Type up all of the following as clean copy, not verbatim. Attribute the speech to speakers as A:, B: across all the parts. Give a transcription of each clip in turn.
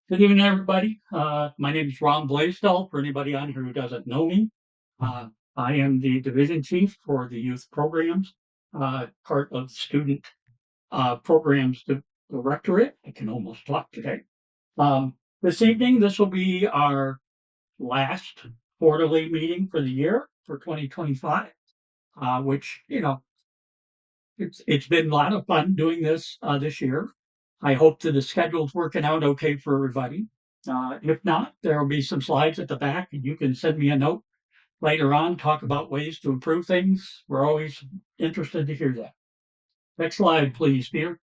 A: Good evening, everybody. My name is Ron Blaisdell. For anybody on here who doesn't know me, uh, I am the division chief for the youth programs, part of student programs directorate. I can almost talk today. This evening, this will be our last quarterly meeting for the year for 2025, which it's been a lot of fun doing this this year. I hope that the schedule's working out okay for everybody. If not, there will be some slides at the back, and you can send me a note later on, talk about ways to improve things. We're always interested to hear that. Next slide, please, Peter.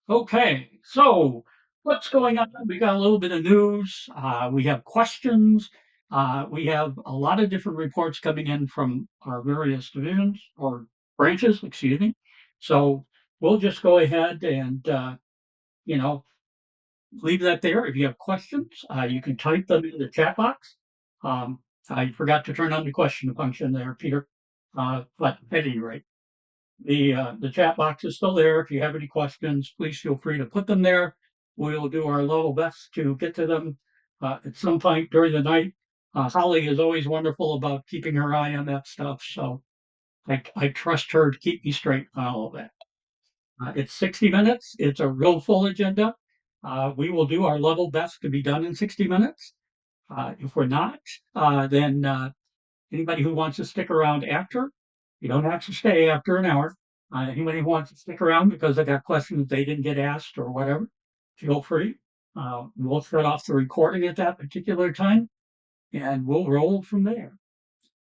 A: Okay, so what's going on? We got a little bit of news. We have questions. We have a lot of different reports coming in from our various divisions or branches, excuse me. So we'll just go ahead and, you know, leave that there. If you have questions, you can type them in the chat box. Um, I forgot to turn on the question function there, Peter. But at any rate, the chat box is still there. If you have any questions, please feel free to put them there. We'll do our level best to get to them at some point during the night. Holly is always wonderful about keeping her eye on that stuff, so I trust her to keep me straight on all of that. It's 60 minutes. It's a real full agenda. We will do our level best to be done in 60 minutes. If we're not, then anybody who wants to stick around after, you don't have to stay after an hour. Anybody who wants to stick around because they got questions they didn't get asked or whatever, feel free. We'll shut off the recording at that particular time and we'll roll from there.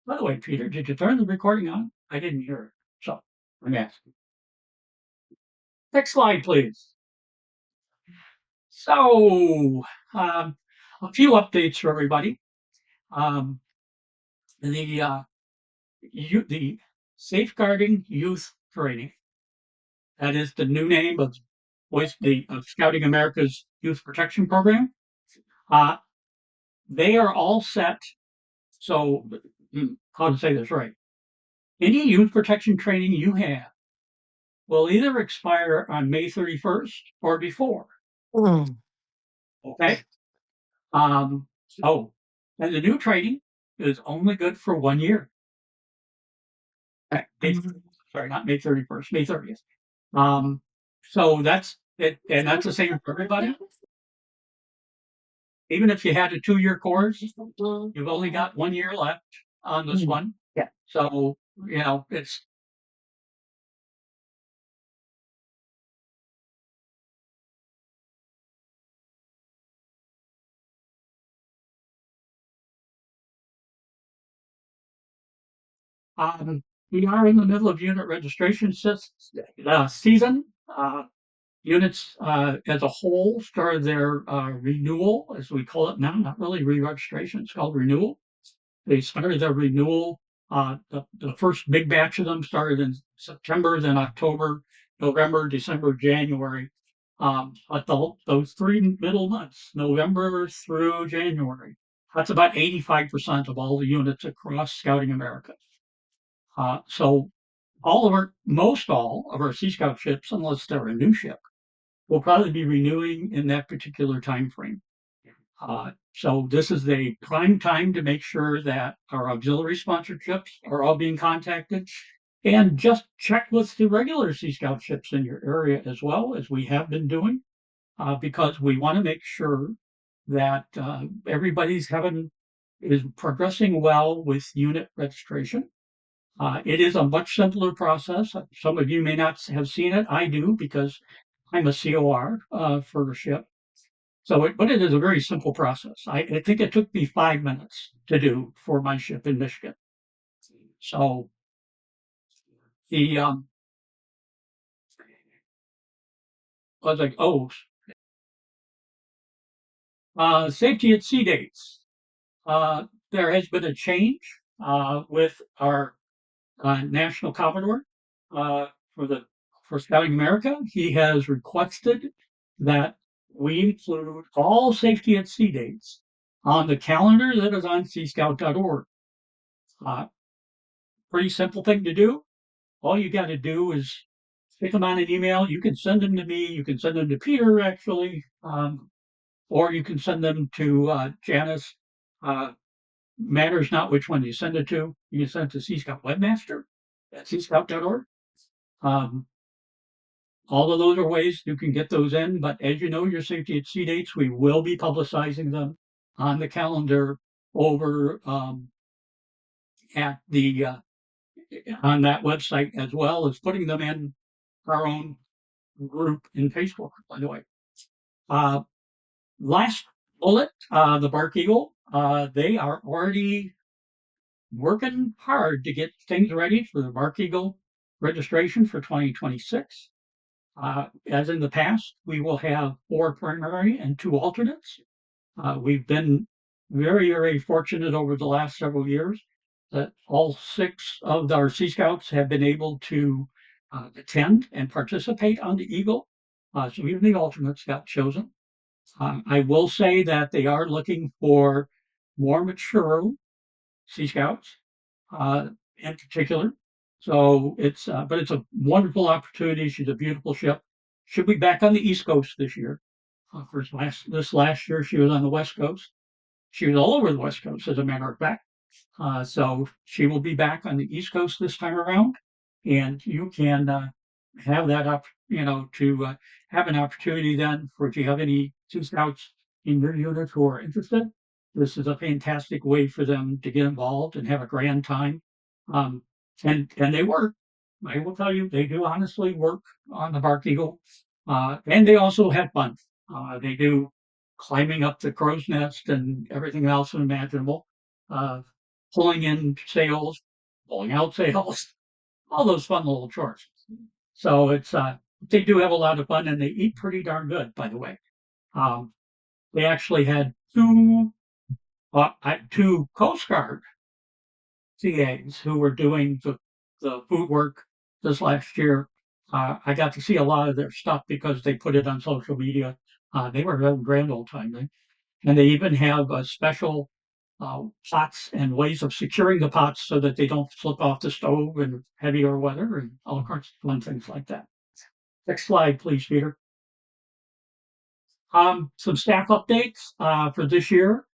A: By the way, Peter, did you turn the recording on? I didn't hear it. So I'm asking. Next slide, please. So, um, a few updates for everybody. Um, the the Safeguarding Youth Training. That is the new name of Scouting America's Youth Protection Program. Uh, they are all set. So, how to say this right? Any youth protection training you have will either expire on May 31st or before. Okay. So, and the new training is only good for 1 year. Sorry, not May 31st, May 30th. So that's it, and that's the same for everybody. Even if you had a 2 year course, you've only got 1 year left on this one. Yeah. So, it's we are in the middle of unit registration season. Units as a whole started their renewal, as we call it now, not really re-registration, it's called renewal. They started their renewal. The first big batch of them started in September, then October, November, December, January. But those 3 middle months, November through January, that's about 85% of all the units across Scouting America. So most all of our Sea Scout ships, unless they're a new ship, will probably be renewing in that particular time frame. So this is the prime time to make sure that our auxiliary sponsorships are all being contacted, and just check with the regular Sea Scout ships in your area as well, as we have been doing, because we want to make sure that everybody's is progressing well with unit registration. It is a much simpler process. Some of you may not have seen it. I do because I'm a COR for a ship. But it is a very simple process. I think it took me 5 minutes to do for my ship in Michigan. So the I was like, safety at sea dates. There has been a change with our National Commodore uh, for the for Scouting America. He has requested that we include all safety at sea dates on the calendar that is on seascout.org. Pretty simple thing to do. All you got to do is stick them on an email. You can send them to me. You can send them to Peter, actually, or you can send them to Janice. Uh, matters not which one you send it to. You can send it to C Scout Webmaster at cscout.org. Um, all of those are ways you can get those in. But as you know, your safety at sea dates, we will be publicizing them on the calendar over at the on that website, as well as putting them in our own group in Facebook, by the way. Uh, last bullet, the Bark Eagle, they are already working hard to get things ready for the Bark Eagle registration for 2026. As in the past, we will have 4 primary and 2 alternates. We've been very, very fortunate over the last several years that all 6 of our Sea Scouts have been able to attend and participate on the Eagle. So even the alternates got chosen. I will say that they are looking for more mature Sea Scouts in particular. So but it's a wonderful opportunity. She's a beautiful ship. She'll be back on the East Coast this year. This last year, she was on the West Coast. She was all over the West Coast, as a matter of fact. So she will be back on the East Coast this time around, and you can have that up, to have an opportunity then for if you have any Two Scouts in your unit who are interested. This is a fantastic way for them to get involved and have a grand time. Um, and they work. I will tell you, they do honestly work on the Bark Eagle, and they also have fun. They do climbing up the crow's nest and everything else imaginable. Uh, Pulling in sales, pulling out sales, all those fun little chores. So they do have a lot of fun and they eat pretty darn good, by the way. Um, they actually had two Coast Guard CAs who were doing the food work this last year. I got to see a lot of their stuff because they put it on social media. They were having a grand old time. And they even have special pots and ways of securing the pots so that they don't slip off the stove in heavier weather and all sorts of fun things like that. Next slide, please, Peter. Some staff updates for this year.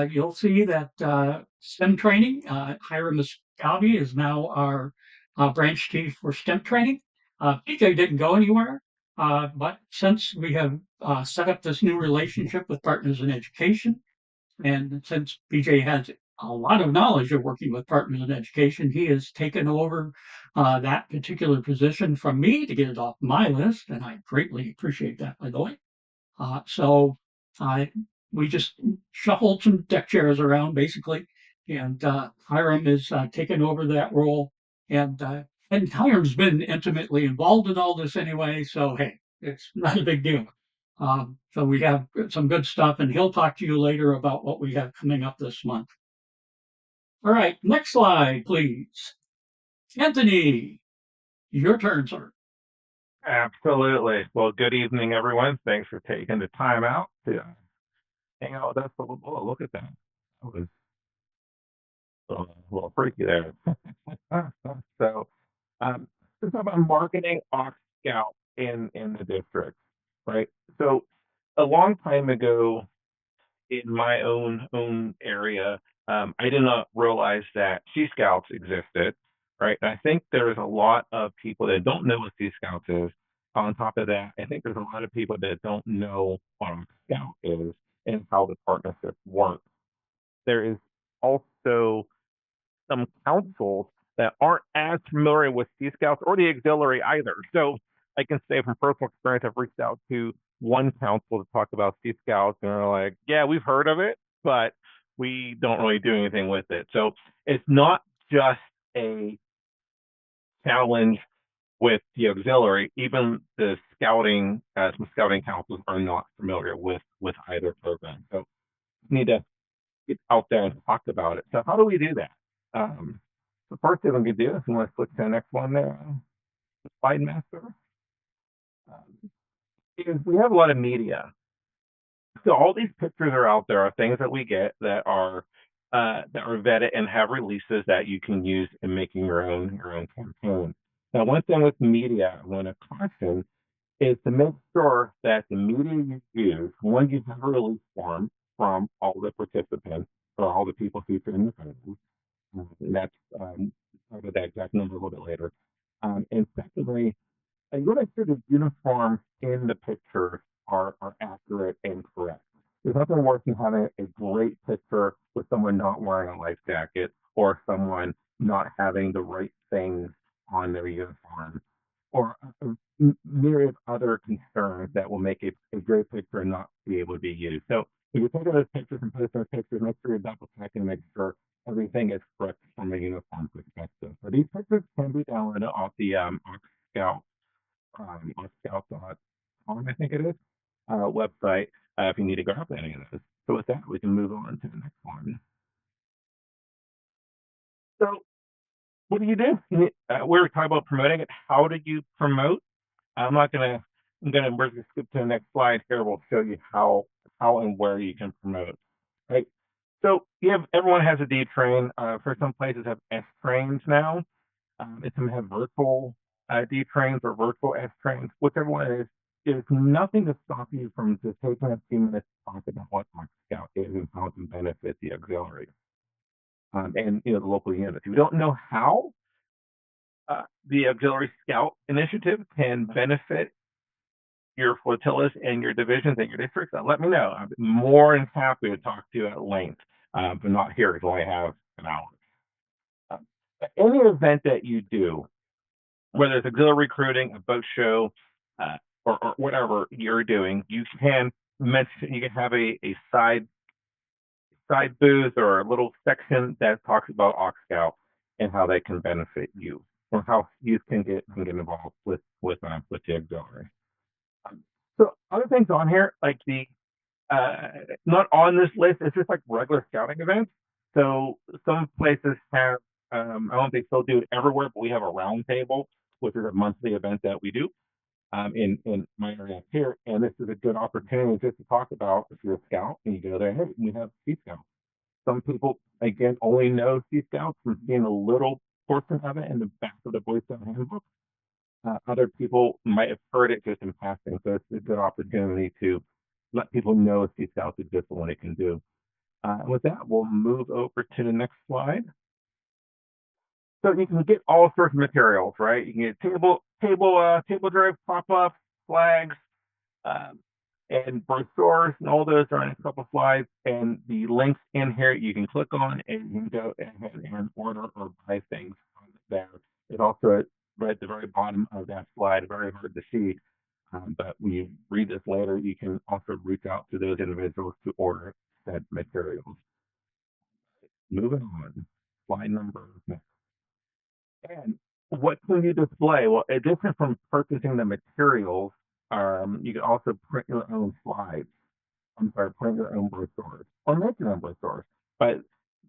A: You'll see that STEM training, Hiram Muscavi is now our branch chief for STEM training. PJ didn't go anywhere, but since we have set up this new relationship with Partners in Education, and since BJ has a lot of knowledge of working with partners in education, he has taken over that particular position from me to get it off my list, and I greatly appreciate that, by the way. So I we just shuffled some deck chairs around basically, and Hiram is taking over that role, and Hiram's been intimately involved in all this anyway. So hey, it's not a big deal. So we have some good stuff, and he'll talk to you later about what we have coming up this month. All right, next slide, please. Anthony, your turn, sir.
B: Absolutely. Well, good evening, everyone. Thanks for taking the time out to hang out with us a little bit. Oh, look at that. That was a little freaky there. So, let's talk about marketing AuxScout in the district, right? So, a long time ago, in my own area, I did not realize that Sea Scouts existed, right? And I think there is a lot of people that don't know what Sea Scouts is. On top of that, I think there's a lot of people that don't know what a Scout is and how the partnership works. There is also some councils that aren't as familiar with Sea Scouts or the auxiliary either. So I can say from personal experience, I've reached out to one council to talk about Sea Scouts, and they're like, "Yeah, we've heard of it, but we don't really do anything with it." So it's not just a challenge with the auxiliary. Even the some scouting councils are not familiar with either program. So we need to get out there and talk about it. So how do we do that? The first thing we can do, if you want to click to the next one there, slide master, is we have a lot of media. So all these pictures are out there are things that we get that are vetted and have releases that you can use in making your own campaign. Now, one thing with media I want to caution is to make sure that the media you use, when you have a release form from all the participants or all the people featured in the photos, that's talk about that exact number a little bit later. And secondly, and you want to make sure the uniforms in the pictures are accurate and correct. There's nothing worse than having a great picture with someone not wearing a life jacket or someone not having the right things on their uniform or a myriad of other concerns that will make a great picture and not be able to be used. So if you're taking those pictures and posting those pictures, make sure you're double checking, make sure everything is correct from a uniform perspective. So these pictures can be downloaded off the AuxScout AuxScout.com, I think it is, website, if you need to grab any of those. So with that, we can move on to the next one. So what do you do? We were talking about promoting it. How do you promote? I'm not gonna. We're gonna skip to the next slide here. We'll show you how and where you can promote. Right. So everyone has a D train. For some places have S trains now. It's going to have virtual D trains or virtual S trains, whichever one it is. There's nothing to stop you from just taking a few minutes to talk about what Scout is and how it can benefit the auxiliary and the local units. If you don't know how the auxiliary Scout initiative can benefit your flotillas and your divisions and your districts, let me know. I'm more than happy to talk to you at length, but not here because I only have an hour. Uh, any event that you do, whether it's auxiliary recruiting, a boat show, or whatever you're doing, you can mention, you can have a side booth or a little section that talks about AuxScout and how they can benefit you, or how youth can get involved with the auxiliary. So other things on here, like the not on this list, it's just like regular scouting events. So some places have, I don't know if they still do it everywhere, but we have a round table, which is a monthly event that we do in my area here. And this is a good opportunity just to talk about if you're a scout and you go there, hey, we have Sea Scouts. Some people, again, only know Sea Scouts from seeing a little portion of it in the back of the Boy Scout handbook. Other people might have heard it just in passing. So it's a good opportunity to let people know Sea Scouts exist and what it can do. And with that, we'll move over to the next slide. So you can get all sorts of materials, right? You can get table drive pop-ups, flags, um, and brochures, and all those are in a couple slides. And the links in here you can click on, and you can go ahead and order or buy things there. It's also right at the very bottom of that slide, very hard to see. But when you read this later, you can also reach out to those individuals to order said materials. Moving on, slide number. And what can you display? Well, in addition from purchasing the materials, you can also print your own slides. I'm sorry, print your own brochures or make your own brochures. But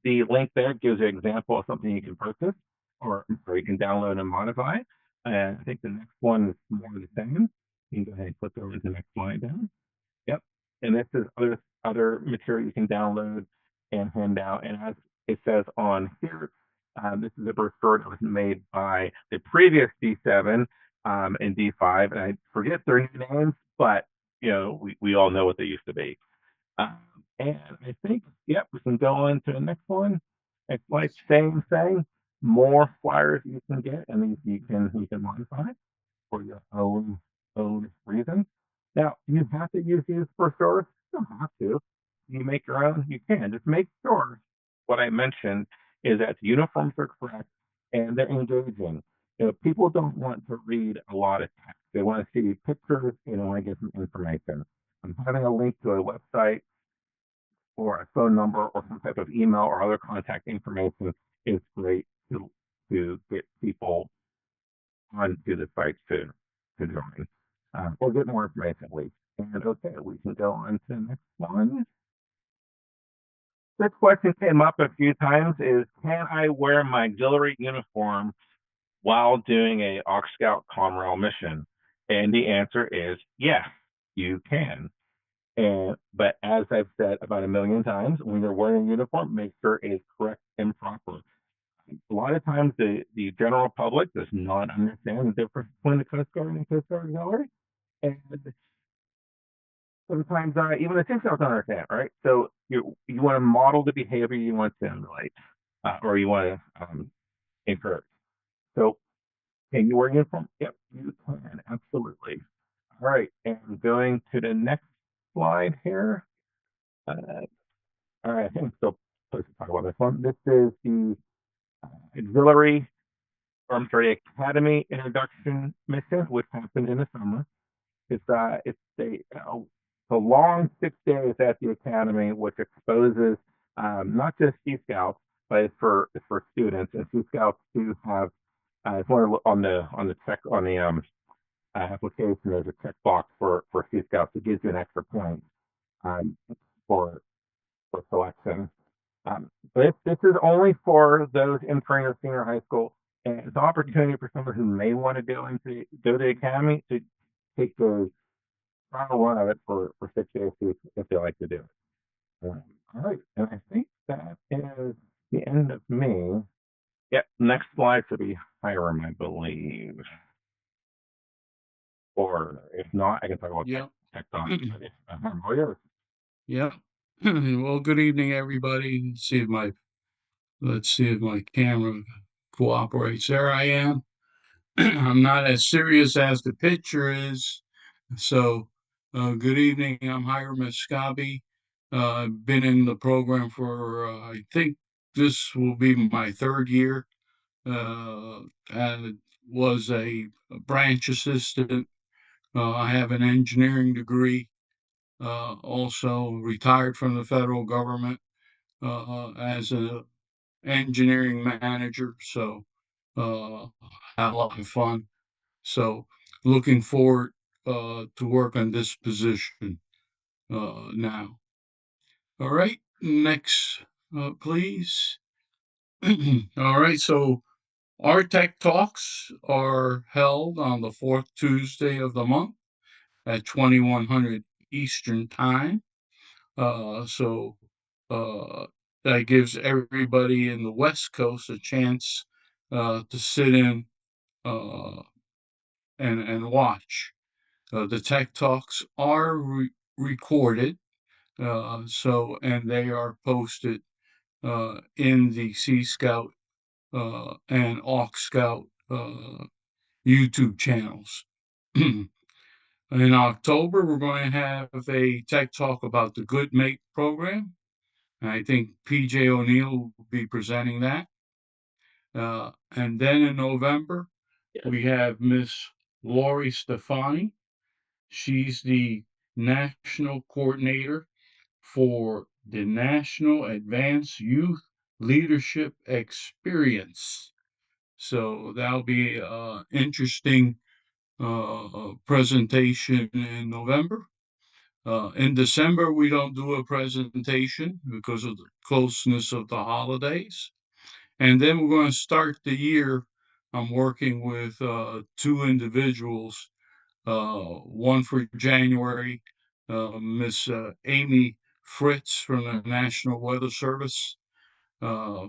B: the link there gives you an example of something you can purchase or you can download and modify. And I think the next one is more of the same. You can go ahead and click over to the next slide down. Yep. And this is other material you can download and hand out. And as it says on here, this is a brochure that was made by the previous D7 and D5, and I forget their new names, but we all know what they used to be. Um, and I think, yep, we can go on to the next one. It's like same thing, more flyers you can get, and these you can modify for your own reasons. Now, you have to use these for stores. You don't have to. You make your own. You can just make sure what I mentioned is that the uniforms are correct and they're engaging. People don't want to read a lot of text. They want to see pictures. They want to get some information. And having a link to a website or a phone number or some type of email or other contact information is great to get people onto the site to join or get more information at least. And okay, we can go on to the next one. This question came up a few times is, can I wear my auxiliary uniform while doing a AuxScout Conrail mission? And the answer is yes, you can. But as I've said about a million times, when you're wearing a uniform, make sure it is correct and proper. A lot of times the general public does not understand the difference between the Coast Guard and Coast Guard auxiliary. And sometimes even the Sea Scouts don't understand, right? So you want to model the behavior you want to emulate, or you want to encourage. So can you wear uniform? Yep, you can, absolutely. All right, and going to the next slide here. Uh, all right, I think I'm still supposed to talk about this one. This is the auxiliary, or I'm sorry, academy introduction mission, which happened in the summer. It's a long 6 days at the academy, which exposes not just Sea Scouts, but it's for students. And Sea Scouts do have it's one of, on the check on the application. There's a checkbox for Sea Scouts that gives you an extra point um, for selection. But this is only for those entering the senior high school, and it's an opportunity for someone who may want to go to the academy to take the trial run of it for 6 days if they like to do it. All right, and I think that is the end of me. Yep, next slide should be Hiram, I believe. Or if not, I can talk about
A: Yeah.
B: tech talk. Oh, yeah.
A: Yeah. Well, good evening, everybody. Let's see if my camera cooperates. There I am. I'm not as serious as the picture is. So, good evening. I'm Hiram Escabi. I've been in the program for, I think this will be my third year. And was a branch assistant. I have an engineering degree. Also retired from the federal government as an engineering manager. So, had a lot of fun. So, looking forward to work on this position now. All right, next, please. All right, so our tech talks are held on the fourth Tuesday of the month at 2100 Eastern Time. So that gives everybody in the West Coast a chance to sit in uh, and watch. The Tech Talks are recorded, and they are posted in the Sea Scout and AuxScout YouTube channels. In October, we're going to have a tech talk about the Good Mate program. I think PJ O'Neill will be presenting that. And then in November, we have Miss Lori Stefani. She's the national coordinator for the National Advanced Youth Leadership Experience. So that'll be an interesting presentation in November. In December, we don't do a presentation because of the closeness of the holidays. And then we're going to start the year. I'm working with two individuals, one for January, Miss Amy Fritz from the National Weather Service, uh,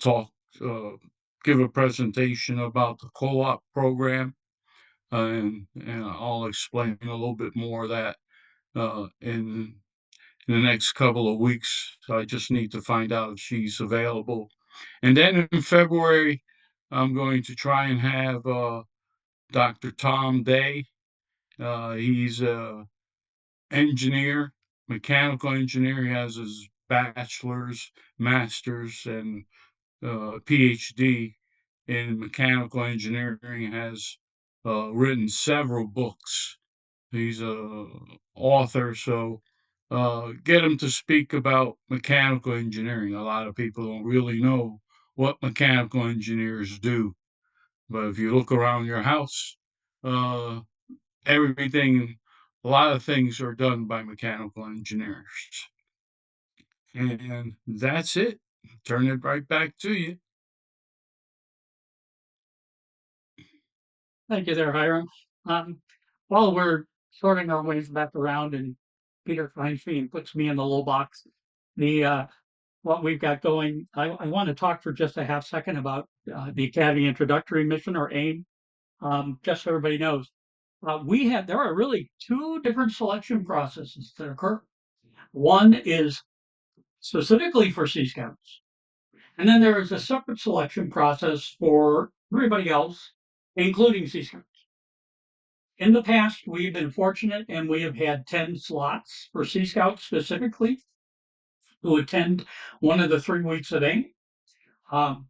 A: talk, uh, give a presentation about the co-op program, and I'll explain a little bit more of that in the next couple of weeks. I just need to find out if she's available. And then in February, I'm going to try and have Dr. Tom Day. He's a engineer, mechanical engineer. He has his bachelor's, master's, and PhD in mechanical engineering. Has written several books. He's a author, so get him to speak about mechanical engineering. A lot of people don't really know what mechanical engineers do, but if you look around your house, uh, everything, a lot of things are done by mechanical engineers. And that's it. Turn it right back to you.
C: Thank you there, Hiram. Um, while we're sorting our ways back around and Peter finds me and puts me in the low box, the
A: what we've got going, I want to talk for just a half second about the Academy Introductory Mission, or AIM. Just so everybody knows, there are really two different selection processes that occur. One is specifically for Sea Scouts, and then there is a separate selection process for everybody else, including Sea Scouts. In the past, we've been fortunate and we have had 10 slots for Sea Scouts specifically to attend one of the 3 weeks of AIM. Um,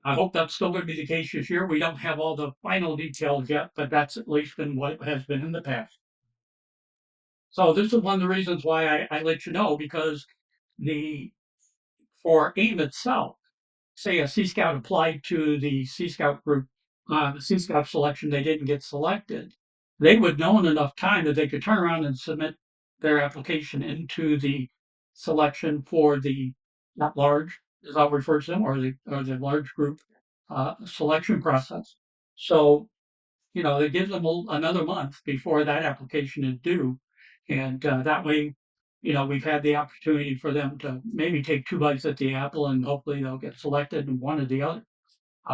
A: I hope that's still going to be the case this year. We don't have all the final details yet, but that's at least been what it has been in the past. So this is one of the reasons why I let you know, because for AIM itself, say a Sea Scout applied to the Sea Scout group, the Sea Scout selection, they didn't get selected, they would know in enough time that they could turn around and submit their application into the selection for the at large, as I'll refer to them, or the large group selection process. So, it gives them another month before that application is due. And that way, we've had the opportunity for them to maybe take two bites at the apple, and hopefully they'll get selected in one or the other.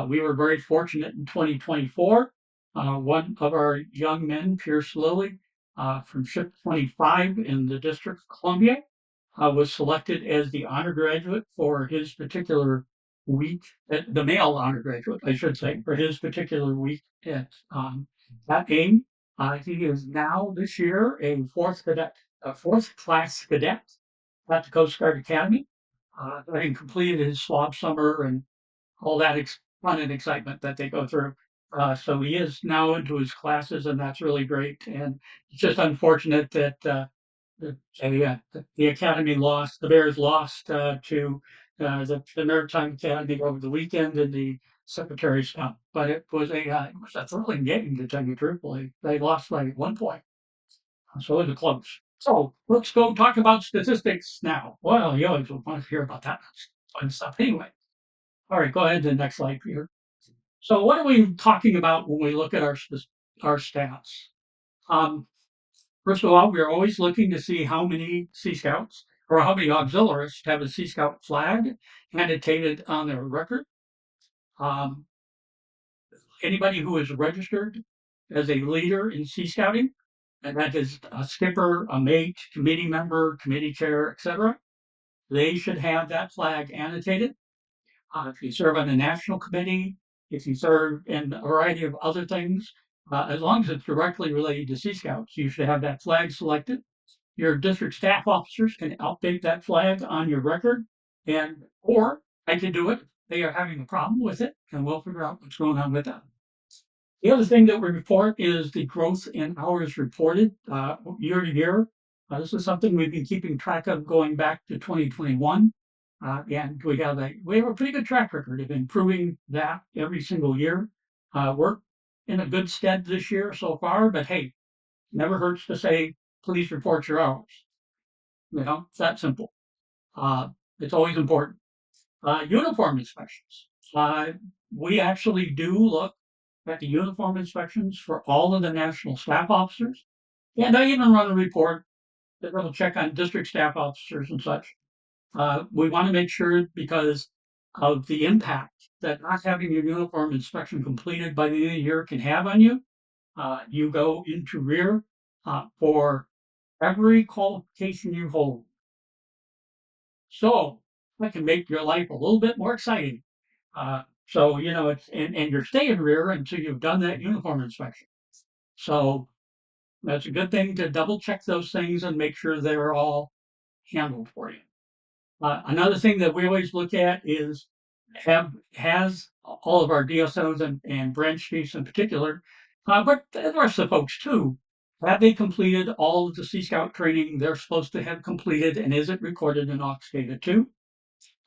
A: We were very fortunate in 2024. One of our young men, Pierce Lilly, from Ship 25 in the District of Columbia, was selected as the honor graduate for his particular week, the male honor graduate, I should say, for his particular week at AIM. He is now this year a fourth class cadet at the Coast Guard Academy, having completed his swab summer and all that fun and excitement that they go through. So he is now into his classes, and that's really great. And it's just unfortunate that the Academy lost, the Bears lost to the Maritime Academy over the weekend in the Secretary's Cup. But it was a thrilling game, to tell you truthfully. They lost by 1 point, so it was close. So let's go talk about statistics now. Well, you always want to hear about that fun stuff. Anyway, all right, go ahead to the next slide, Peter. So what are we talking about when we look at our stats? Um, First of all, we are always looking to see how many Sea Scouts or how many auxiliaries have a Sea Scout flag annotated on their record. Um, Anybody who is registered as a leader in Sea Scouting, and that is a skipper, a mate, committee member, committee chair, etc., they should have that flag annotated. If you serve on a national committee, if you serve in a variety of other things, as long as it's directly related to Sea Scouts, you should have that flag selected. Your district staff officers can update that flag on your record, or I can do it. They are having a problem with it, and we'll figure out what's going on with that. The other thing that we report is the growth in hours reported year to year. This is something we've been keeping track of going back to 2021. And we have a pretty good track record of improving that every single year. We're in a good stead this year so far, but hey, never hurts to say, please report your hours. It's that simple. It's always important. Uniform inspections. We actually do look at the uniform inspections for all of the national staff officers. And I even run a report that will check on district staff officers and such. We want to make sure, because of the impact that not having your uniform inspection completed by the end of the year can have on you. You go into rear for every qualification you hold. So that can make your life a little bit more exciting. So, and you're staying rear until you've done that uniform inspection. So that's a good thing to double check those things and make sure they're all handled for you. Another thing that we always look at is has all of our DSOs and branch chiefs in particular, but the rest of the folks too, have they completed all of the Sea Scout training they're supposed to have completed, and is it recorded in AuxScout too?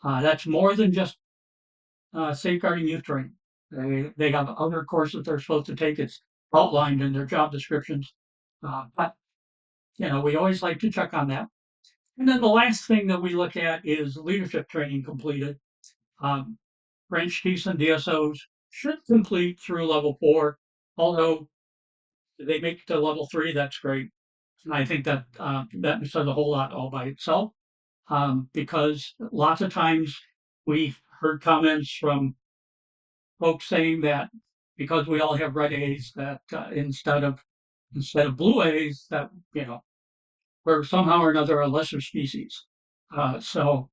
A: That's more than just safeguarding youth training. They have other courses they're supposed to take. It's outlined in their job descriptions. But we always like to check on that. And then the last thing that we look at is leadership training completed. Branch chiefs and DSOs should complete through level 4, although they make it to level 3, that's great. And I think that that says a whole lot all by itself. because lots of times we've heard comments from folks saying that because we all have red A's, that instead of blue A's, that we're somehow or another a lesser species. So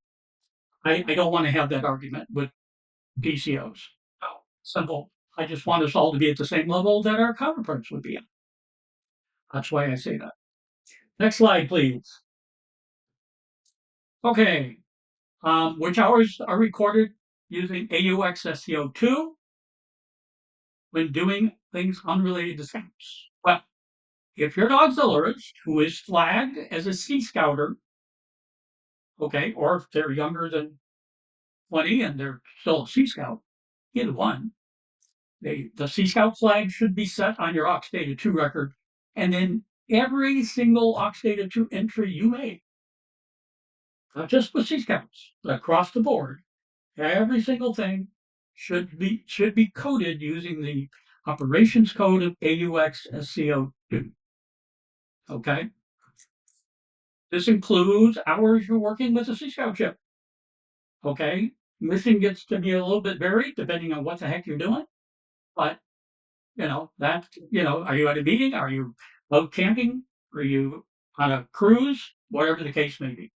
A: I don't want to have that argument with PCOs. Simple. I just want us all to be at the same level that our counterparts would be at. That's why I say that. Next slide, please. Okay. Which hours are recorded using AuxScout when doing things unrelated to scouts? Well, if you're an auxiliarist who is flagged as a Sea Scouter, okay, or if they're younger than 20 and they're still a Sea Scout, either one, the Sea Scout flag should be set on your Aux Data 2 record, and then every single Aux Data 2 entry you make, not just with Sea Scouts, but across the board, every single thing should be coded using the operations code of AuxScout. Okay? This includes hours you're working with a Sea Scout ship. Okay? Mission gets to be a little bit varied depending on what the heck you're doing. But, are you at a meeting? Are you out camping? Are you on a cruise? Whatever the case may be.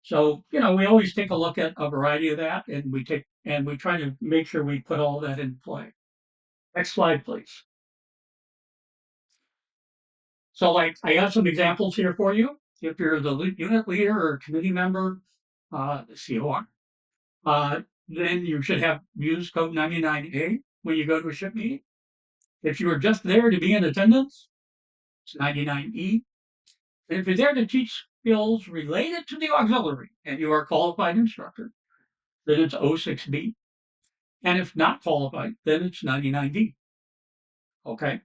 A: So, we always take a look at a variety of that and we try to make sure we put all that in play. Next slide, please. So, like, I have some examples here for you. If you're the unit leader or committee member, the COR, then you should have used code 99A when you go to a ship meeting. If you were just there to be in attendance, it's 99E. And if you're there to teach skills related to the auxiliary and you are a qualified instructor, then it's 06B. And if not qualified, then it's 99D. Okay.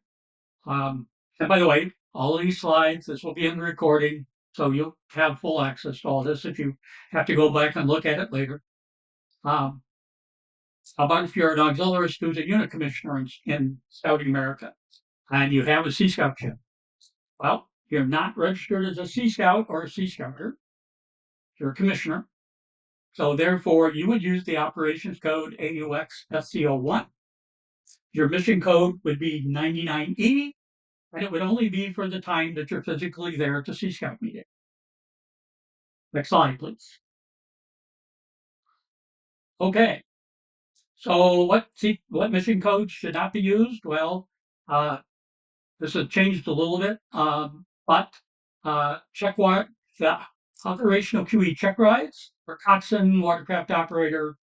A: And by the way, all of these slides, this will be in the recording, so you'll have full access to all this if you have to go back and look at it later. How about if you're an auxiliarist who's a unit commissioner in Scouting America and you have a Sea Scout ship? Well, you're not registered as a Sea Scout or a Sea Scouter. You're a commissioner. So therefore, you would use the operations code AUXSCO1. Your mission code would be 99E, and it would only be for the time that you're physically there at the Sea Scout meeting. Next slide, please. Okay. So what mission codes should not be used? Well, this has changed a little bit, but the operational QE check rides for coxswain, watercraft operator,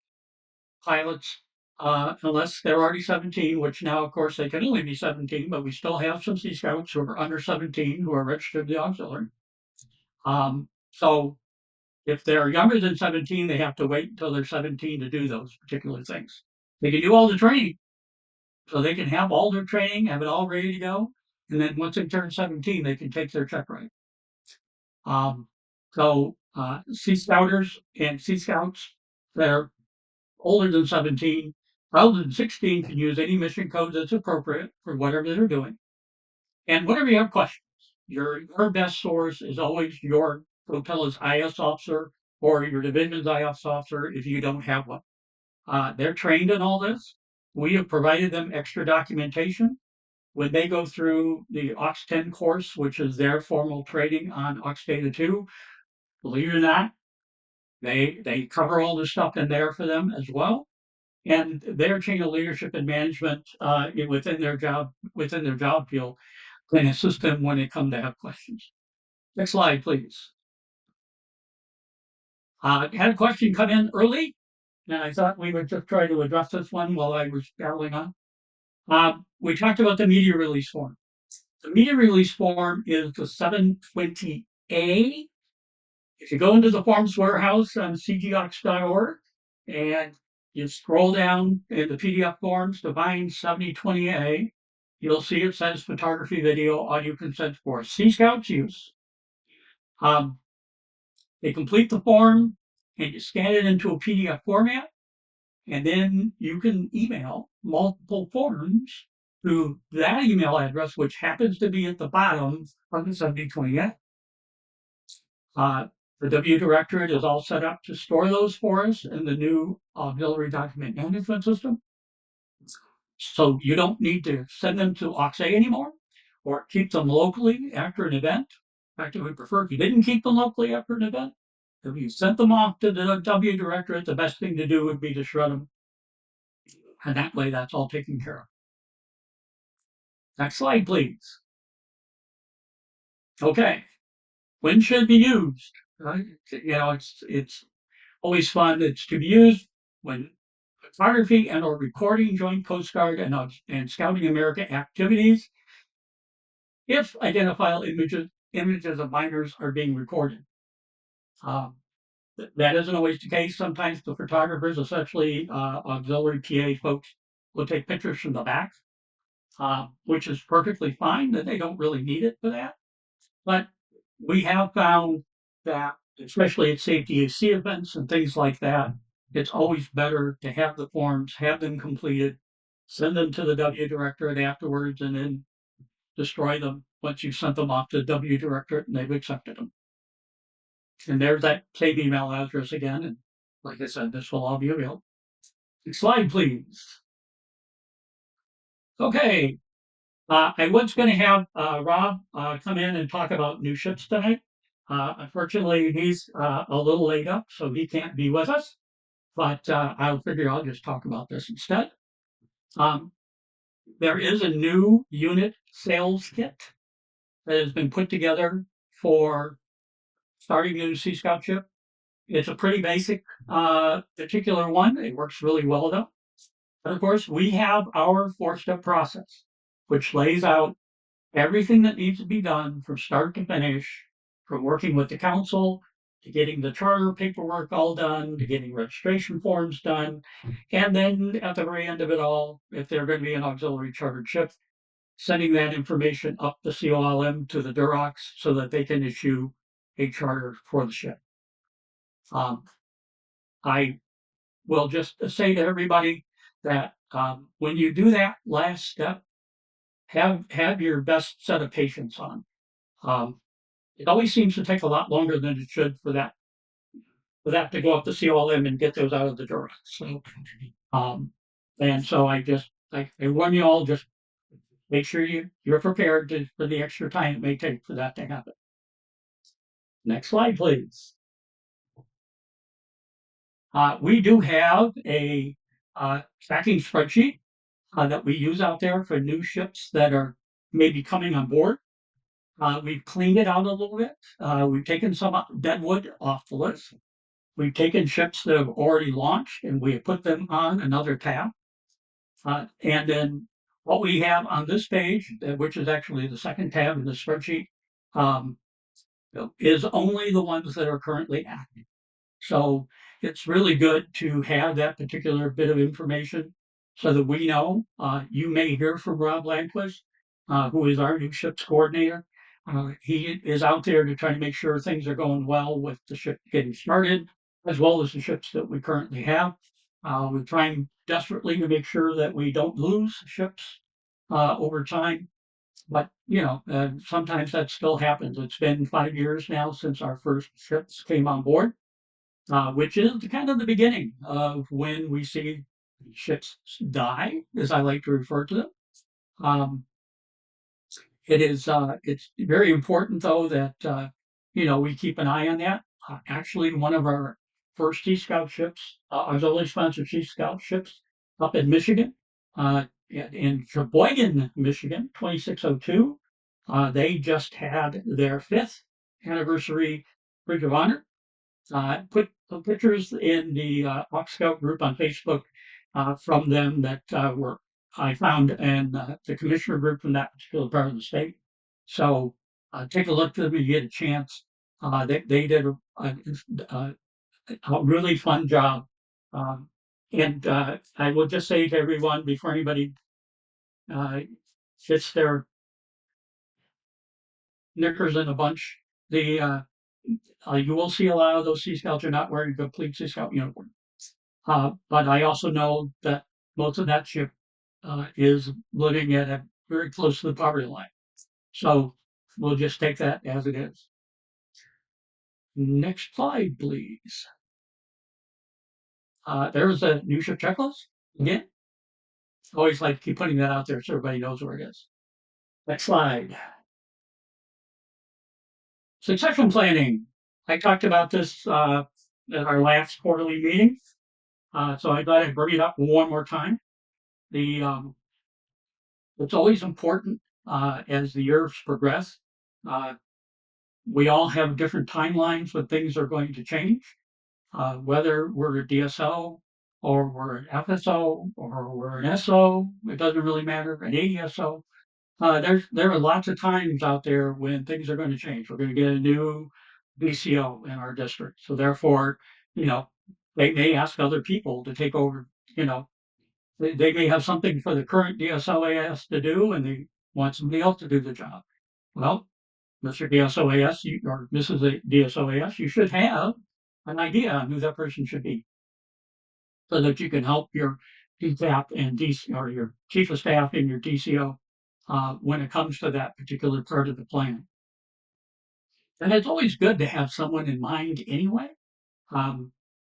A: pilots, unless they're already 17, which now, of course, they can only be 17, but we still have some Sea Scouts who are under 17 who are registered to the auxiliary. So if they're younger than 17, they have to wait until they're 17 to do those particular things. They can do all the training. So they can have all their training, have it all ready to go. And then once they turn 17, they can take their check ride. Sea Scouters and Sea Scouts that are older than 17, older than 16 can use any mission code that's appropriate for whatever they're doing. And whenever you have questions, your best source is always your flotilla's IS officer or your division's IS officer if you don't have one. They're trained in all this. We have provided them extra documentation. When they go through the Aux 10 course, which is their formal training on Aux Data 2, believe it or not, they cover all the stuff in there for them as well. And their chain of leadership and management within their job field can assist them when they come to have questions. Next slide, please. Had a question come in early, and I thought we would just try to address this one while I was battling on. We talked about the media release form. The media release form is the 720A. If you go into the forms warehouse on cgox.org and you scroll down in the PDF forms to find 7020A, you'll see it says photography, video, audio consent for Sea Scouts use. They complete the form and you scan it into a PDF format, and then you can email multiple forms to that email address, which happens to be at the bottom of the 7020A. The W directorate is all set up to store those for us in the new auxiliary document management system. So you don't need to send them to AuxA anymore or keep them locally after an event. In fact, I would prefer if you didn't keep them locally after an event. If you sent them off to the W directorate, the best thing to do would be to shred them. And that way, that's all taken care of. Next slide, please. Okay. When should be used? It's always fun. It's to be used when photography and or recording joint Coast Guard and Scouting America activities if identifiable images of minors are being recorded. That isn't always the case. Sometimes the photographers, especially auxiliary PA folks, will take pictures from the back, which is perfectly fine, that they don't really need it for that. But we have found that, especially at safety AC events and things like that, it's always better to have the forms, have them completed, send them to the W directorate afterwards, and then destroy them once you've sent them off to the W directorate and they've accepted them. And there's that same email address again. And like I said, this will all be available. Next slide, please. Okay. I was going to have Rob come in and talk about new ships tonight. Unfortunately, he's a little laid up, so he can't be with us. But I'll figure I'll just talk about this instead. There is a new unit sales kit that has been put together for starting a new Sea Scout ship. It's a pretty basic particular one. It works really well though. But of course, we have our 4-step process, which lays out everything that needs to be done from start to finish, from working with the council to getting the charter paperwork all done, to getting registration forms done. And then at the very end of it all, if they're going to be an auxiliary chartered ship, sending that information up the COLM to the Durocs so that they can issue a charter for the ship. I will just say to everybody that when you do that last step, have your best set of patience on. It always seems to take a lot longer than it should for that to go up the COLM and get those out of the Durocs. So, and so I warn you all, just make sure you're prepared for the extra time it may take for that to happen. Next slide, please. We do have a tracking spreadsheet that we use out there for new ships that are maybe coming on board. We've cleaned it out a little bit. We've taken some deadwood off the list. We've taken ships that have already launched and we have put them on another tab. And then what we have on this page, which is actually the second tab in the spreadsheet, is only the ones that are currently active. So it's really good to have that particular bit of information so that we know. You may hear from Rob Landquist, who is our new ships coordinator. He is out there to try to make sure things are going well with the ship getting started, as well as the ships that we currently have. We're trying desperately to make sure that we don't lose ships over time. But, sometimes that still happens. It's been 5 years now since our first ships came on board, which is kind of the beginning of when we see ships die, as I like to refer to them. It's very important though that we keep an eye on that. Actually, one of our first Sea Scout ships, auxiliary sponsored Sea Scout ships up in Michigan, in Sheboygan, Michigan, 2602. They just had their 5th anniversary Bridge of Honor. Put pictures in the AuxScout group on Facebook from them that I found in the commissioner group from that particular part of the state. So take a look at them when you get a chance. They did a really fun job. And I will just say to everyone before anybody gets their knickers in a bunch, you will see a lot of those Sea Scouts are not wearing a complete Sea Scout uniform. But I also know that most of that ship is living at a very close to the poverty line. So we'll just take that as it is. Next slide, please. There's a new shift checklist. Again, always like to keep putting that out there so everybody knows where it is. Next slide. Succession planning. I talked about this at our last quarterly meeting, so I thought I'd bring it up one more time. The It's always important as the years progress. Uh, we all have different timelines when things are going to change. Whether we're a DSO or we're an FSO or we're an SO, it doesn't really matter, an ADSO. There are lots of times out there when things are going to change. We're going to get a new BCO in our district. So therefore, you know, they may ask other people to take over, they may have something for the current DSOAS to do and they want somebody else to do the job. Well, Mr. DSOAS or Mrs. DSOAS, you should have an idea on who that person should be so that you can help your DTAP and DC or your chief of staff and your DCO when it comes to that particular part of the plan. And it's always good to have someone in mind anyway,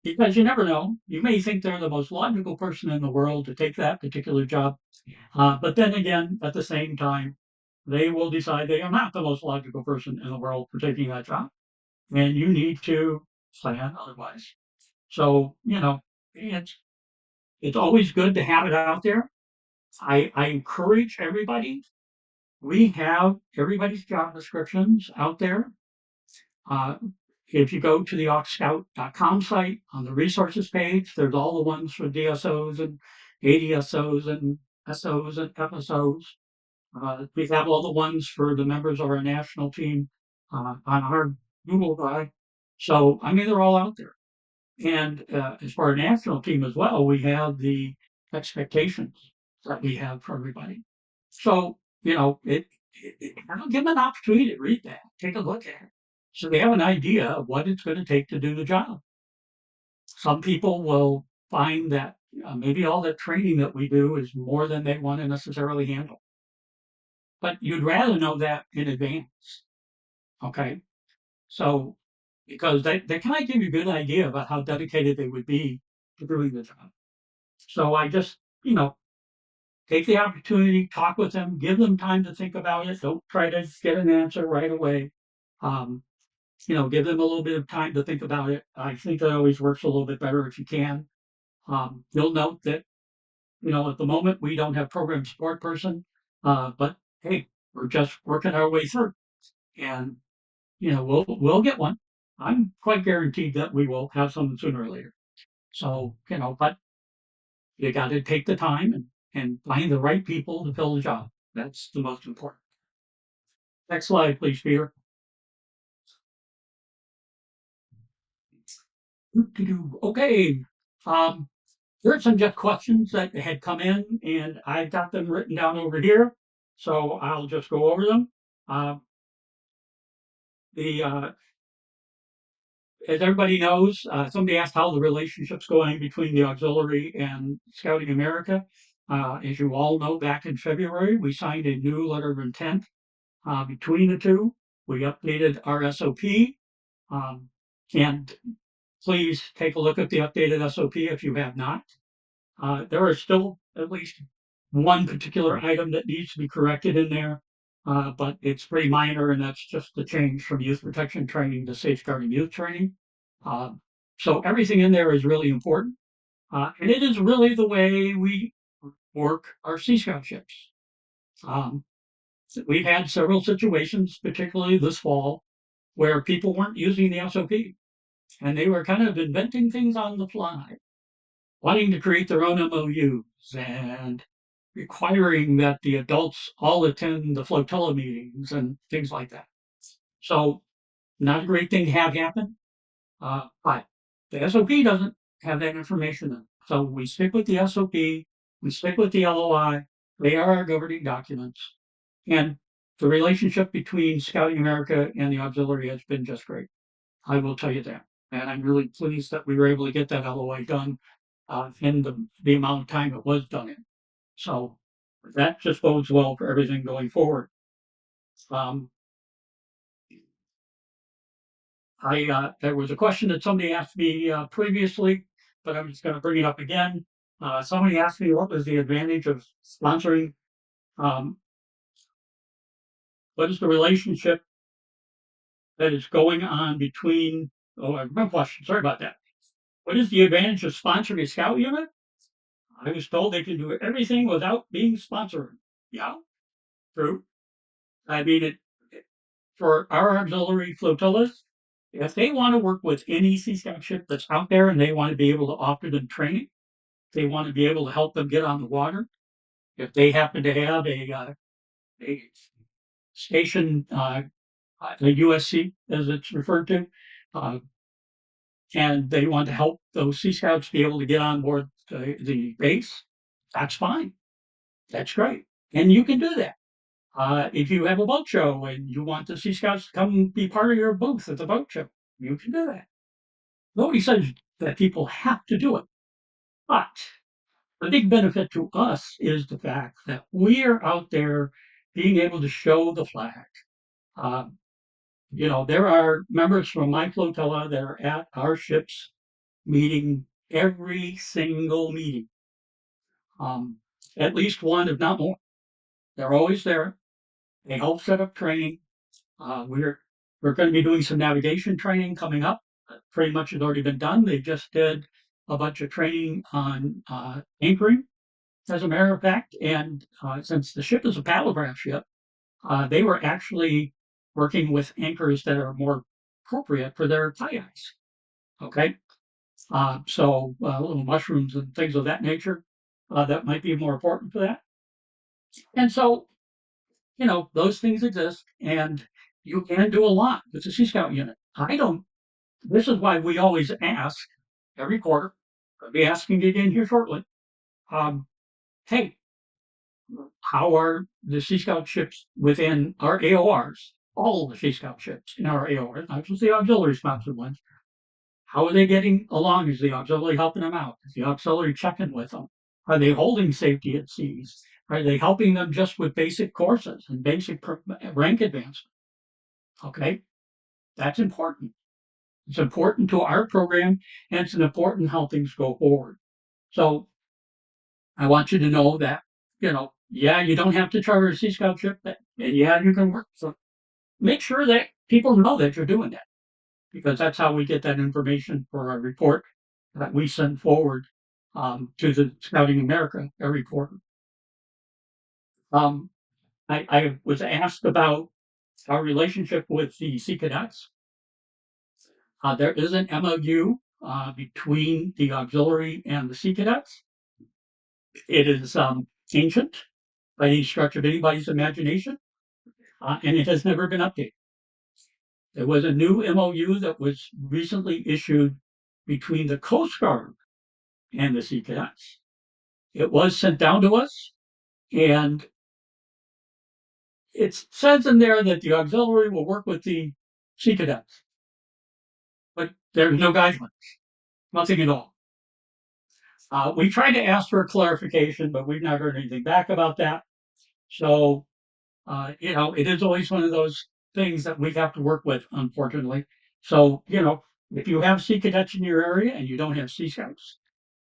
A: because you never know. You may think they're the most logical person in the world to take that particular job. But then again, at the same time, they will decide they are not the most logical person in the world for taking that job. And you need to plan otherwise. So, it's always good to have it out there. I encourage everybody. We have everybody's job descriptions out there. Uh, if you go to the AuxScout.com site on the resources page, there's all the ones for DSOs and ADSOs and SOs and FSOs. We have all the ones for the members of our national team on our Google Drive. So, I mean, they're all out there. And as for our national team as well, we have the expectations that we have for everybody. So, I'll give them an opportunity to read that, take a look at it. So they have an idea of what it's going to take to do the job. Some people will find that maybe all the training that we do is more than they want to necessarily handle. But you'd rather know that in advance. Okay. So, because they kind of give you a good idea about how dedicated they would be to doing the job. So I just, take the opportunity, talk with them, give them time to think about it. Don't try to get an answer right away. Um, give them a little bit of time to think about it. I think that always works a little bit better if you can. You'll note that, at the moment we don't have program support person, but hey, we're just working our way through, and we'll get one. I'm quite guaranteed that we will have someone sooner or later. So but you got to take the time and find the right people to fill the job. That's the most important. Next slide, please, Peter. Okay. Um, There's some just questions that had come in, and I've got them written down over here. So I'll just go over them. Uh, the As everybody knows, somebody asked how the relationship's going between the auxiliary and Scouting America. As you all know, back in February, we signed a new letter of intent between the two. We updated our SOP, and please take a look at the updated SOP if you have not. There is still at least one particular item that needs to be corrected in there, but it's pretty minor, and that's just the change from youth protection training to safeguarding youth training. Uh, so everything in there is really important, and it is really the way we work our Sea Scout ships. Um, we've had several situations, particularly this fall, where people weren't using the SOP, and they were kind of inventing things on the fly, wanting to create their own MOUs and requiring that the adults all attend the flotilla meetings and things like that. So, not a great thing to have happen, but the SOP doesn't have that information in. So, we stick with the SOP, we stick with the LOI, they are our governing documents, and the relationship between Scouting America and the auxiliary has been just great. I will tell you that. And I'm really pleased that we were able to get that LOI done in the amount of time it was done in. So that just bodes well for everything going forward. Um, There was a question that somebody asked me previously, but I'm just going to bring it up again. Somebody asked me what was the advantage of sponsoring. Um, what is the relationship that is going on between? Oh, I remember question. Sorry about that. What is the advantage of sponsoring a scout unit? I was told they can do everything without being sponsored. Yeah, true. I mean, for our auxiliary flotillas, if they want to work with any Sea Scout ship that's out there and they want to be able to offer them training, they want to be able to help them get on the water. If they happen to have a station, a USC as it's referred to, uh, and they want to help those Sea Scouts be able to get on board the base, that's fine. That's great. And you can do that. If you have a boat show and you want the Sea Scouts to come be part of your booth at the boat show, you can do that. Nobody says that people have to do it. But the big benefit to us is the fact that we're out there being able to show the flag. Um, there are members from my flotilla that are at our ships meeting every single meeting. At least one, if not more. They're always there. They help set up training. We're going to be doing some navigation training coming up. Pretty much has already been done. They just did a bunch of training on anchoring, as a matter of fact. And since the ship is a paddlecraft ship, they were actually working with anchors that are more appropriate for their kayaks. Okay, so little mushrooms and things of that nature that might be more important for that. And so those things exist, and you can do a lot with the Sea Scout unit. I don't. This is why we always ask every quarter. I'll be asking it again here shortly. Um, hey, how are the Sea Scout ships within our AORs? All the Sea Scout ships in our AORs, not just the auxiliary sponsored ones. How are they getting along? Is the auxiliary helping them out? Is the auxiliary checking with them? Are they holding safety at seas? Are they helping them just with basic courses and basic rank advancement? Okay, that's important. It's important to our program, and it's important how things go forward. So I want you to know that, yeah, you don't have to charter a Sea Scout ship, and yeah, you can work. So make sure that people know that you're doing that, because that's how we get that information for our report that we send forward to the Scouting America every quarter. Um, I was asked about our relationship with the Sea Cadets. There is an MOU between the auxiliary and the Sea Cadets. It is ancient by any stretch of anybody's imagination, and it has never been updated. There was a new MOU that was recently issued between the Coast Guard and the Sea Cadets. It was sent down to us, and it says in there that the auxiliary will work with the Sea Cadets, but there's no guidelines, nothing at all. We tried to ask for clarification, but we've not heard anything back about that. So, it is always one of those things that we have to work with, unfortunately. So, if you have Sea Cadets in your area and you don't have Sea Scouts,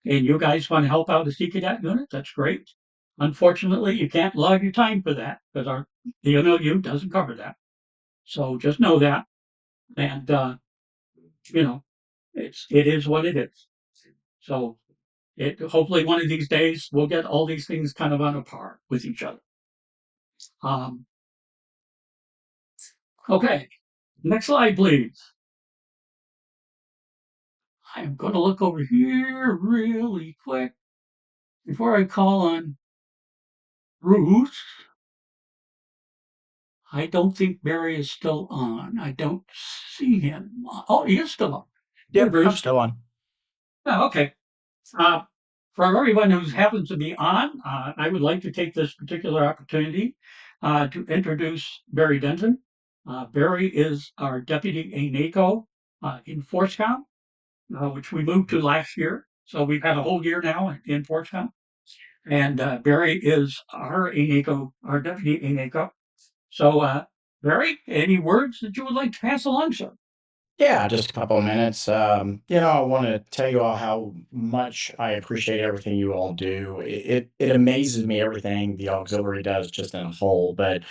A: and you guys want to help out a Sea Cadet unit, that's great. Unfortunately, you can't log your time for that because the MLU doesn't cover that. So just know that, and it is what it is. So hopefully one of these days we'll get all these things kind of on a par with each other. Um, okay, next slide, please. I'm going to look over here really quick before I call on Bruce. I don't think Barry is still on. I don't see him. Oh, he is still on. Hey,
D: Yep, I'm
A: Bruce.
D: still on.
A: Oh, okay. Uh, for everyone who happens to be on, I would like to take this particular opportunity to introduce Barry Denton. Barry is our deputy ANACO in Fort Scott, which we moved to last year. So we've had a whole year now in Fort Scott. And Barry is our ANACO, our deputy ANACO. So, Barry, any words that you would like to pass along, sir?
D: Yeah, just a couple of minutes. I want to tell you all how much I appreciate everything you all do. It amazes me everything the auxiliary does just in a whole. But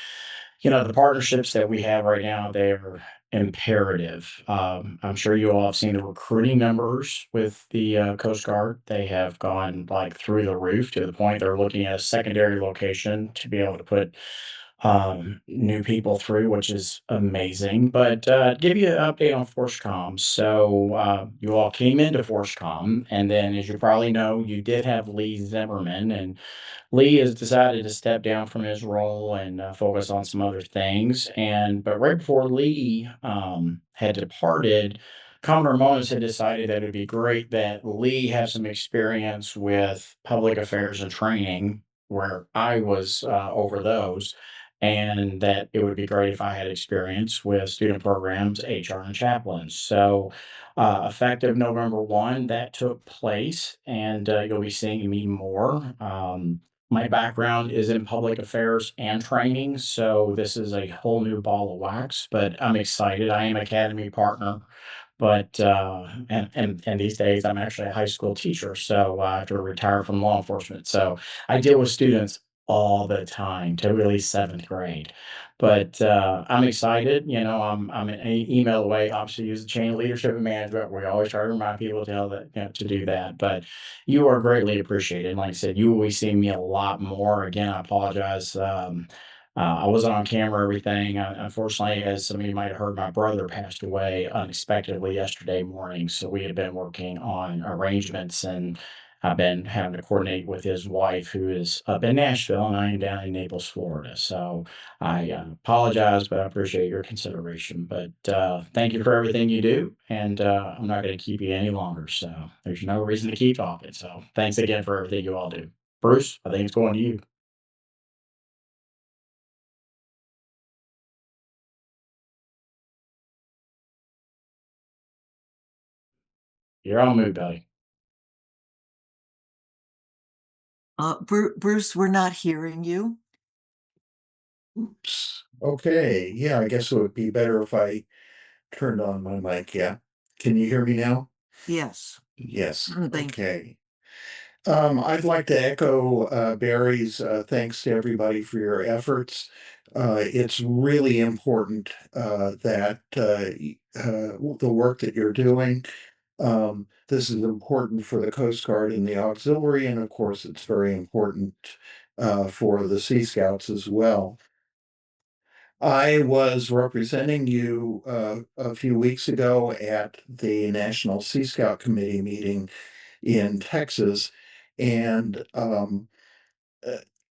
D: the partnerships that we have right now, they're imperative. I'm sure you all have seen the recruiting numbers with the Coast Guard. They have gone like through the roof to the point they're looking at a secondary location to be able to put new people through, which is amazing. But give you an update on ForceCom. So you all came into ForceCom, and then, as you probably know, you did have Lee Zimmerman, and Lee has decided to step down from his role and focus on some other things. But right before Lee had departed, Commodore Moniz had decided that it would be great that Lee have some experience with public affairs and training, where I was over those, and that it would be great if I had experience with student programs, HR, and chaplains. So, effective November 1, that took place, and you'll be seeing me more. My background is in public affairs and training, so this is a whole new ball of wax, but I'm excited. I am Academy partner, but and these days I'm actually a high school teacher, so I have to retire from law enforcement. So I deal with students all the time to really seventh grade. But I'm excited. I'm an email away. Obviously, use the chain of leadership and management. We always try to remind people to tell that to do that. But you are greatly appreciated. And like I said, you will be seeing me a lot more. Again, I apologize. I wasn't on camera, everything. Unfortunately, as some of you might have heard, my brother passed away unexpectedly yesterday morning. So we had been working on arrangements, and I've been having to coordinate with his wife, who is up in Nashville, and I am down in Naples, Florida. So I apologize, but I appreciate your consideration. But thank you for everything you do. And I'm not going to keep you any longer. So there's no reason to keep talking. So thanks again for everything you all do. Bruce, I think it's going to you. You're on mute, buddy.
E: Bruce, we're not hearing you.
F: Oops. Okay. Yeah, I guess it would be better if I turned on my mic. Yeah. Can you hear me now?
E: Yes.
F: Yes.
E: Thank you.
F: Okay. I'd like to echo Barry's thanks to everybody for your efforts. It's really important that the work that you're doing. This is important for the Coast Guard and the auxiliary, and of course, it's very important for the Sea Scouts as well. I was representing you a few weeks ago at the National Sea Scout Committee meeting in Texas, and uh,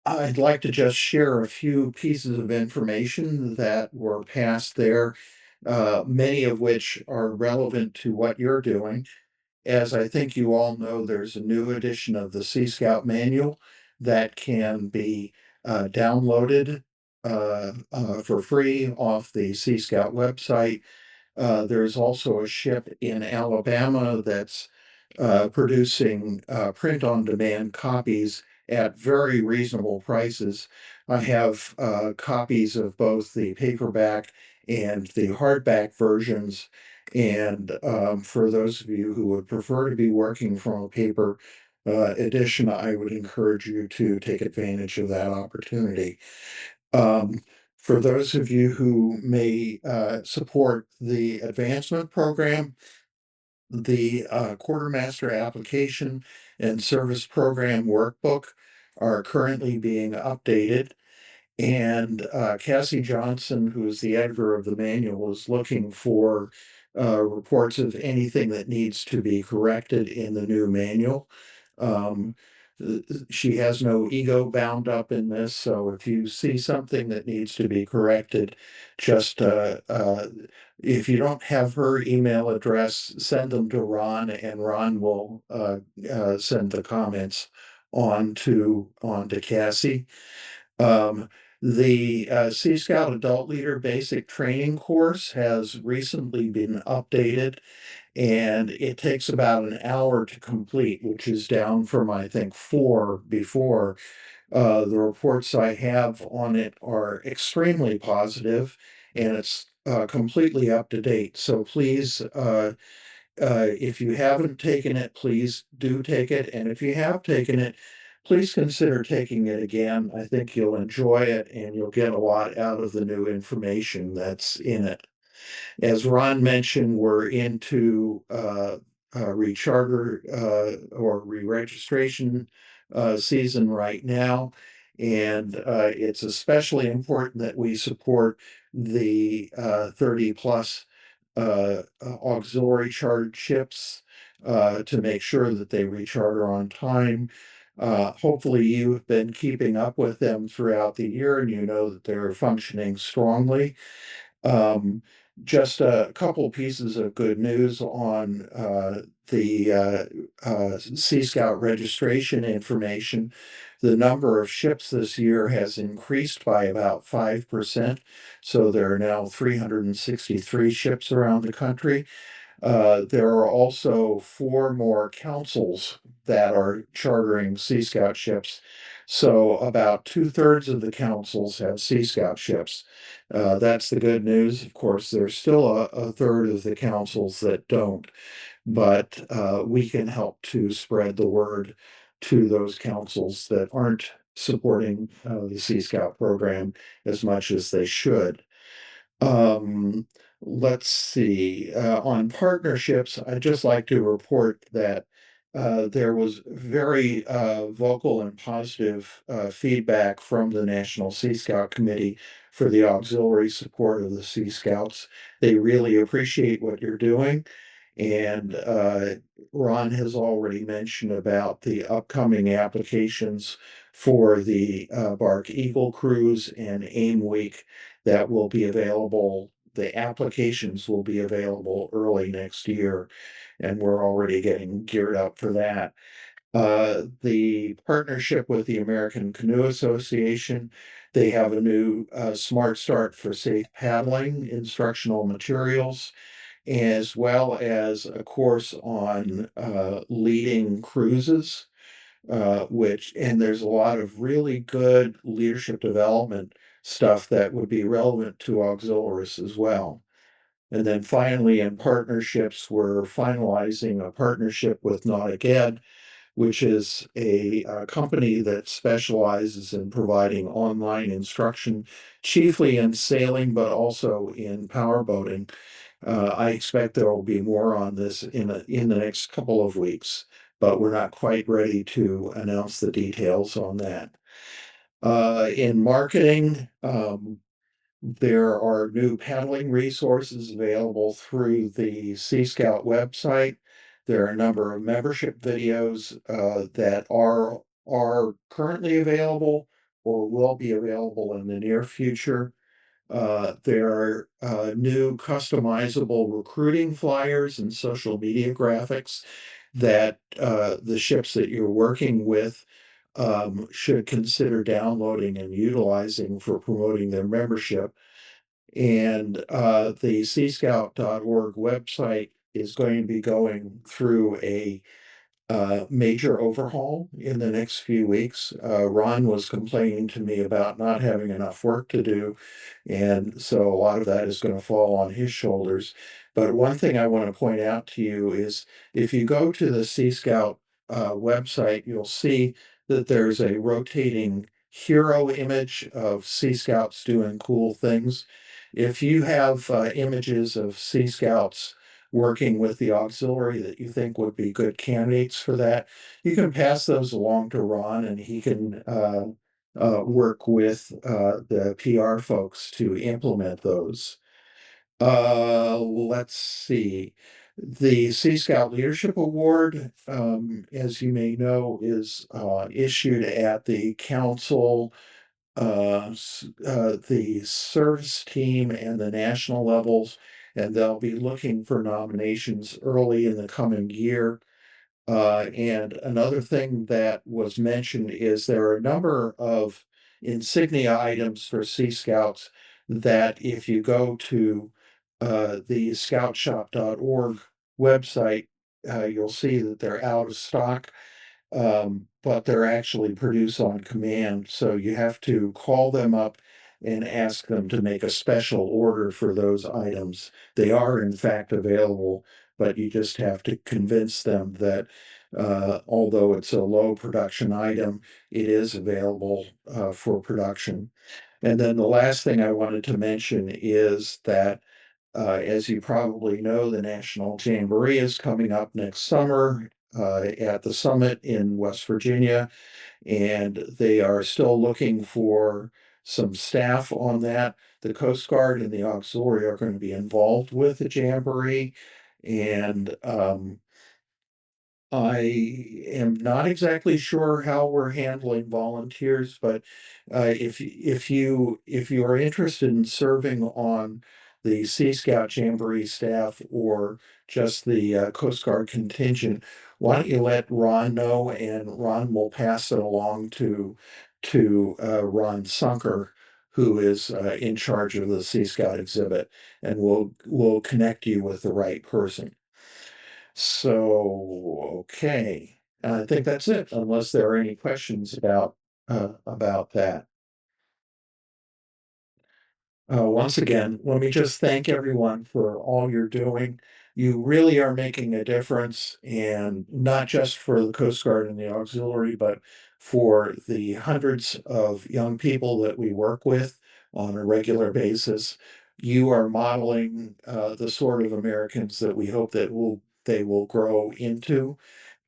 F: I'd like to just share a few pieces of information that were passed there, many of which are relevant to what you're doing. As I think you all know, there's a new edition of the Sea Scout Manual that can be downloaded for free off the Sea Scout website. There's also a ship in Alabama that's producing print-on-demand copies at very reasonable prices. I have copies of both the paperback and the hardback versions. And for those of you who would prefer to be working from a paper edition, I would encourage you to take advantage of that opportunity. Um, for those of you who may support the advancement program, the quartermaster application and service program workbook are currently being updated. And Cassie Johnson, who is the editor of the manual, is looking for reports of anything that needs to be corrected in the new manual. Um, she has no ego bound up in this, so if you see something that needs to be corrected, just if you don't have her email address, send them to Ron, and Ron will send the comments on to Cassie. Um, the Sea Scout Adult Leader Basic Training course has recently been updated, and it takes about an hour to complete, which is down from, I think, 4 before. The reports I have on it are extremely positive, and it's completely up to date. So please, if you haven't taken it, please do take it. And if you have taken it, please consider taking it again. I think you'll enjoy it and you'll get a lot out of the new information that's in it. As Ron mentioned, we're into recharter or re-registration season right now. And it's especially important that we support the 30 plus auxiliary chartered ships to make sure that they recharter on time. Hopefully, you've been keeping up with them throughout the year and you know that they're functioning strongly. Um, just a couple pieces of good news on the Sea Scout registration information. The number of ships this year has increased by about 5%. So there are now 363 ships around the country. There are also 4 more councils that are chartering Sea Scout ships. So about 2/3 of the councils have Sea Scout ships. That's the good news. Of course, there's still a third of the councils that don't, but we can help to spread the word to those councils that aren't supporting the Sea Scout program as much as they should. Um, let's see, on partnerships, I'd just like to report that there was very vocal and positive feedback from the National Sea Scout Committee for the auxiliary support of the Sea Scouts. They really appreciate what you're doing. And Ron has already mentioned about the upcoming applications for the Bark Eagle Cruise and AIM Week that will be available. The applications will be available early next year, and we're already getting geared up for that. The partnership with the American Canoe Association, they have a new Smart Start for Safe Paddling instructional materials, as well as a course on leading cruises, and there's a lot of really good leadership development stuff that would be relevant to auxiliaries as well. And then finally, in partnerships, we're finalizing a partnership with Nautic Ed, which is a company that specializes in providing online instruction, chiefly in sailing, but also in powerboating. I expect there will be more on this in the next couple of weeks, but we're not quite ready to announce the details on that. In marketing, there are new paddling resources available through the Sea Scout website. There are a number of membership videos that are currently available or will be available in the near future. There are new customizable recruiting flyers and social media graphics that the ships that you're working with should consider downloading and utilizing for promoting their membership. And the cscout.org website is going to be going through a major overhaul in the next few weeks. Ron was complaining to me about not having enough work to do, and so a lot of that is going to fall on his shoulders. But one thing I want to point out to you is if you go to the Sea Scout website, you'll see that there's a rotating hero image of Sea Scouts doing cool things. If you have images of Sea Scouts working with the auxiliary that you think would be good candidates for that, you can pass those along to Ron and he can work with the PR folks to implement those. Let's see. The Sea Scout Leadership Award, as you may know, is issued at the council, the service team, and the national levels, and they'll be looking for nominations early in the coming year. And another thing that was mentioned is there are a number of insignia items for Sea Scouts that if you go to the scoutshop.org website, you'll see that they're out of stock, but they're actually produced on command. So you have to call them up and ask them to make a special order for those items. They are in fact available, but you just have to convince them that although it's a low production item, it is available for production. And then the last thing I wanted to mention is that as you probably know, the National Jamboree is coming up next summer at the summit in West Virginia, and they are still looking for some staff on that. The Coast Guard and the auxiliary are going to be involved with the Jamboree, and I am not exactly sure how we're handling volunteers, but if you are interested in serving on the Sea Scout Jamboree staff or just the Coast Guard contingent, why don't you let Ron know, and Ron will pass it along to Ron Sunker, who is in charge of the Sea Scout exhibit, and we'll connect you with the right person. So, okay, I think that's it, unless there are any questions about that. Once again, let me just thank everyone for all you're doing. You really are making a difference, and not just for the Coast Guard and the auxiliary, but for the hundreds of young people that we work with on a regular basis. You are modeling the sort of Americans that we hope that they will grow into.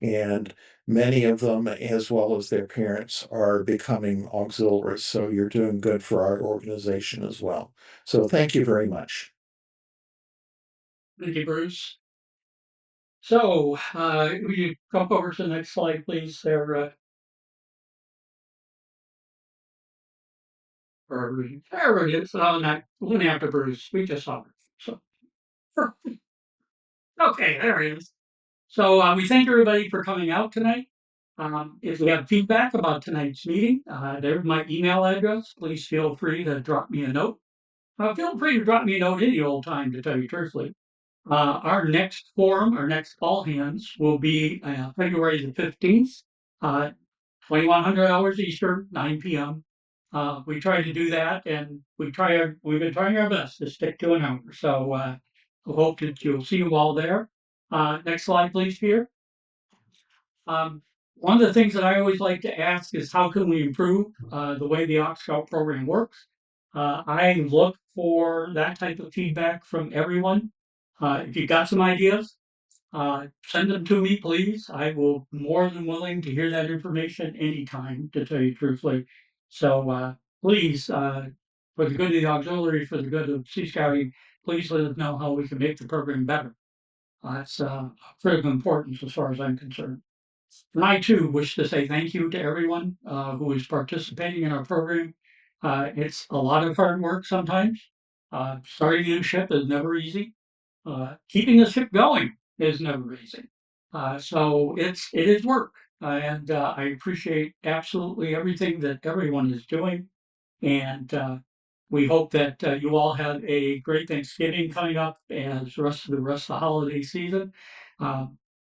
F: And many of them, as well as their parents, are becoming auxiliaries. So you're doing good for our organization as well. So thank you very much.
A: Thank you, Bruce. So, will you jump over to the next slide, please, there, or there it is. Oh, not one after Bruce. We just saw it. So, okay, there it is. So, we thank everybody for coming out tonight. If you have feedback about tonight's meeting, there's my email address. Please feel free to drop me a note. Feel free to drop me a note any old time, to tell you truthfully. Our next forum, our next all hands will be February the 15th, 2100 hours Eastern, 9 p.m. We try to do that, and we've been trying our best to stick to an hour. So I hope that you'll see you all there. Next slide, please, here. One of the things that I always like to ask is how can we improve the way the AuxScout program works? I look for that type of feedback from everyone. If you've got some ideas, send them to me, please. I will be more than willing to hear that information anytime, to tell you truthfully. So please, for the good of the auxiliary, for the good of Sea Scouting, please let us know how we can make the program better. That's critical importance as far as I'm concerned. And I too wish to say thank you to everyone who is participating in our program. It's a lot of hard work sometimes. Starting a new ship is never easy. Keeping the ship going is never easy. So it is work, and I appreciate absolutely everything that everyone is doing. And we hope that you all have a great Thanksgiving coming up as the rest of the holiday season.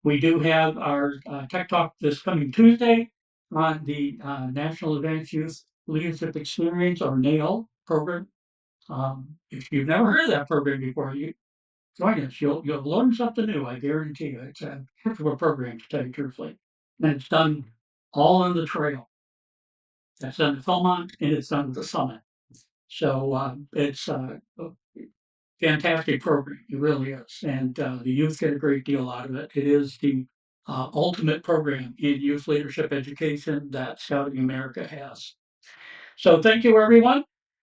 A: We do have our Tech Talk this coming Tuesday on the National Advanced Youth Leadership Experience, or NAIL program. If you've never heard of that program before, you join us. You'll learn something new. I guarantee you. It's a heck of a program, to tell you truthfully, and it's done all on the trail. It's done at Philmont, and it's done at the summit. So it's a fantastic program. It really is. And the youth get a great deal out of it. It is the ultimate program in youth leadership education that Scouting America has. So thank you, everyone.